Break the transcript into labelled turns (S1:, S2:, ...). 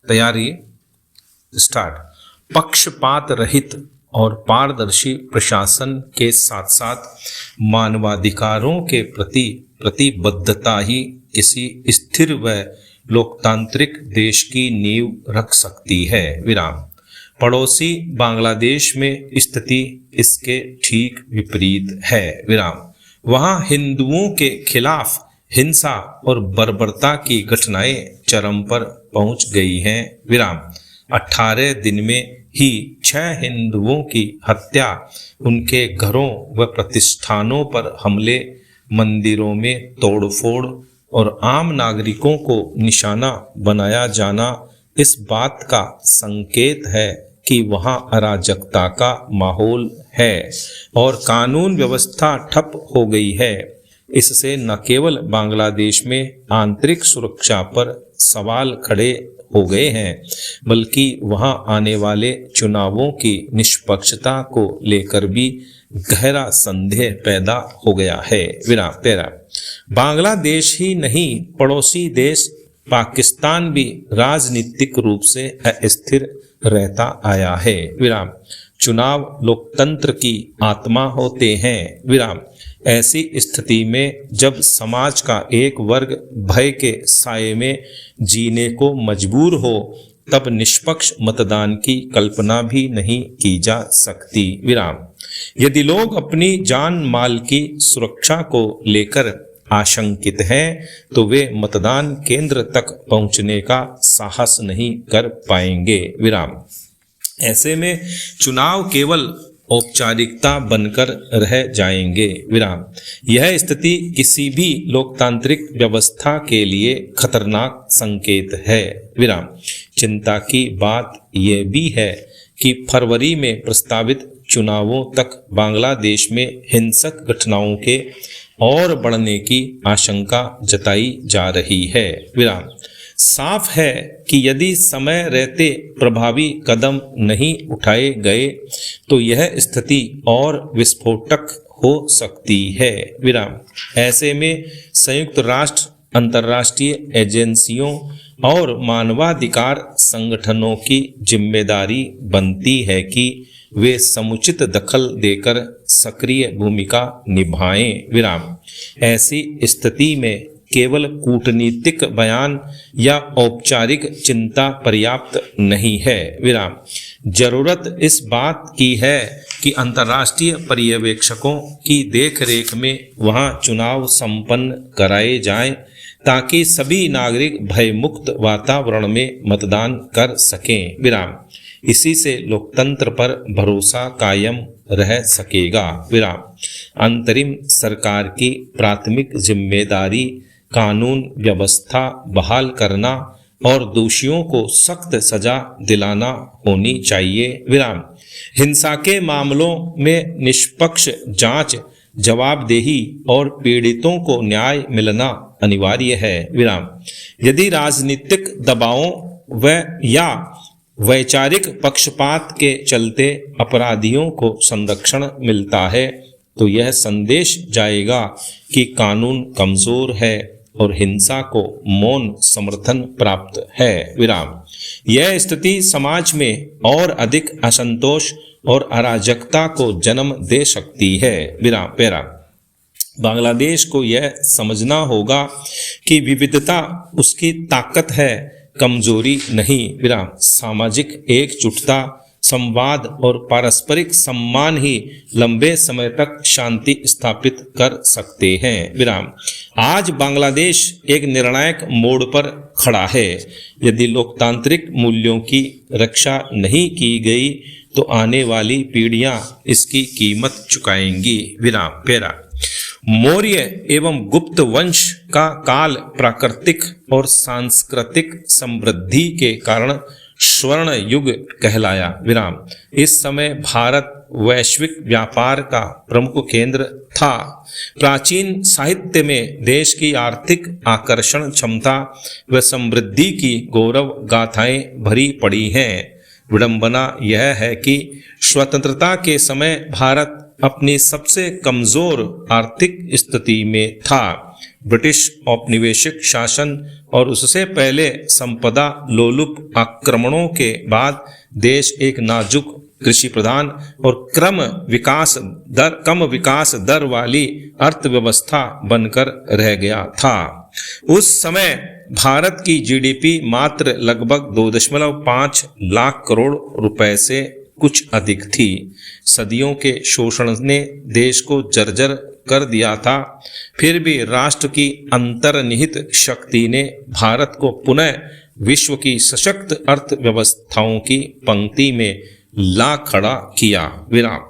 S1: तैयारी स्टार्ट। पक्षपात रहित और पारदर्शी प्रशासन के साथ साथ मानवाधिकारों के प्रति प्रतिबद्धता ही किसी स्थिर व लोकतांत्रिक देश की नींव रख सकती है। विराम। पड़ोसी बांग्लादेश में स्थिति इसके ठीक विपरीत है। विराम। वहां हिंदुओं के खिलाफ हिंसा और बर्बरता की घटनाएं चरम पर पहुंच गई हैं। विराम। 18 दिन में ही 6 हिंदुओं की हत्या, उनके घरों व प्रतिष्ठानों पर हमले, मंदिरों में तोड़फोड़ और आम नागरिकों को निशाना बनाया जाना इस बात का संकेत है कि वहां अराजकता का माहौल है और कानून व्यवस्था ठप हो गई है। इससे न केवल बांग्लादेश में आंतरिक सुरक्षा पर सवाल खड़े हो गए हैं, बल्कि वहां आने वाले चुनावों की निष्पक्षता को लेकर भी गहरा संदेह पैदा हो गया है। विराम। 13। बांग्लादेश ही नहीं, पड़ोसी देश पाकिस्तान भी राजनीतिक रूप से अस्थिर रहता आया है। विराम। चुनाव लोकतंत्र की आत्मा होते हैं। विराम। ऐसी स्थिति में जब समाज का एक वर्ग भय के साये में जीने को मजबूर हो, तब निष्पक्ष मतदान की कल्पना भी नहीं की जा सकती। विराम। यदि लोग अपनी जान माल की सुरक्षा को लेकर आशंकित हैं, तो वे मतदान केंद्र तक पहुंचने का साहस नहीं कर पाएंगे। विराम। ऐसे में चुनाव केवल औपचारिकता बनकर रह जाएंगे। विराम। यह स्थिति किसी भी लोकतांत्रिक व्यवस्था के लिए खतरनाक संकेत है। विराम। चिंता की बात यह भी है कि फरवरी में प्रस्तावित चुनावों तक बांग्लादेश में हिंसक घटनाओं के और बढ़ने की आशंका जताई जा रही है। विराम। साफ है कि यदि समय रहते प्रभावी कदम नहीं उठाए गए तो यह स्थिति और विस्फोटक हो सकती है। विराम। ऐसे में संयुक्त राष्ट्र, अंतर्राष्ट्रीय एजेंसियों और मानवाधिकार संगठनों की जिम्मेदारी बनती है कि वे समुचित दखल देकर सक्रिय भूमिका निभाएं। विराम। ऐसी स्थिति में केवल कूटनीतिक बयान या औपचारिक चिंता पर्याप्त नहीं है। विराम। जरूरत इस बात की है कि अंतर्राष्ट्रीय पर्यवेक्षकों की देखरेख में वहां चुनाव संपन्न कराए जाएं, ताकि सभी नागरिक भयमुक्त वातावरण में मतदान कर सकें। विराम। इसी से लोकतंत्र पर भरोसा कायम रह सकेगा। विराम। अंतरिम सरकार की प्राथमिक जिम्मेदारी कानून व्यवस्था बहाल करना और दोषियों को सख्त सजा दिलाना होनी चाहिए। विराम। हिंसा के मामलों में निष्पक्ष जांच, जवाबदेही और पीड़ितों को न्याय मिलना अनिवार्य है। विराम। यदि राजनीतिक दबावों या वैचारिक पक्षपात के चलते अपराधियों को संरक्षण मिलता है, तो यह संदेश जाएगा कि कानून कमजोर है और हिंसा को मौन समर्थन प्राप्त है। विराम। यह स्थिति समाज में और अधिक असंतोष और अराजकता को जन्म दे सकती है। विराम। पैरा। बांग्लादेश को यह समझना होगा कि विविधता उसकी ताकत है, कमजोरी नहीं। विराम। सामाजिक एकजुटता, संवाद और पारस्परिक सम्मान ही लंबे समय तक शांति स्थापित कर सकते हैं। विराम। आज बांग्लादेश एक निर्णायक मोड़ पर खड़ा है। यदि लोकतांत्रिक मूल्यों की रक्षा नहीं की गई तो आने वाली पीढ़ियां इसकी कीमत चुकाएंगी। विराम। पैरा। मौर्य एवं गुप्त वंश का काल प्राकृतिक और सांस्कृतिक समृद्धि के कारण स्वर्ण युग कहलाया। विराम। इस समय भारत वैश्विक व्यापार का प्रमुख केंद्र था। प्राचीन साहित्य में देश की आर्थिक आकर्षण क्षमता व समृद्धि की गौरव गाथाएं भरी पड़ी हैं। विडंबना यह है कि स्वतंत्रता के समय भारत अपनी सबसे कमजोर आर्थिक स्थिति में था। ब्रिटिश औपनिवेशिक शासन और उससे पहले संपदा लोलुप आक्रमणों के बाद देश एक नाजुक कृषि प्रधान और कम विकास दर वाली अर्थव्यवस्था बनकर रह गया था। उस समय भारत की जीडीपी मात्र लगभग 2.5 लाख करोड़ रुपए से कुछ अधिक थी। सदियों के शोषण ने देश को जर्जर कर दिया था, फिर भी राष्ट्र की अंतर्निहित शक्ति ने भारत को पुनः विश्व की सशक्त अर्थव्यवस्थाओं की पंक्ति में ला खड़ा किया। विराम।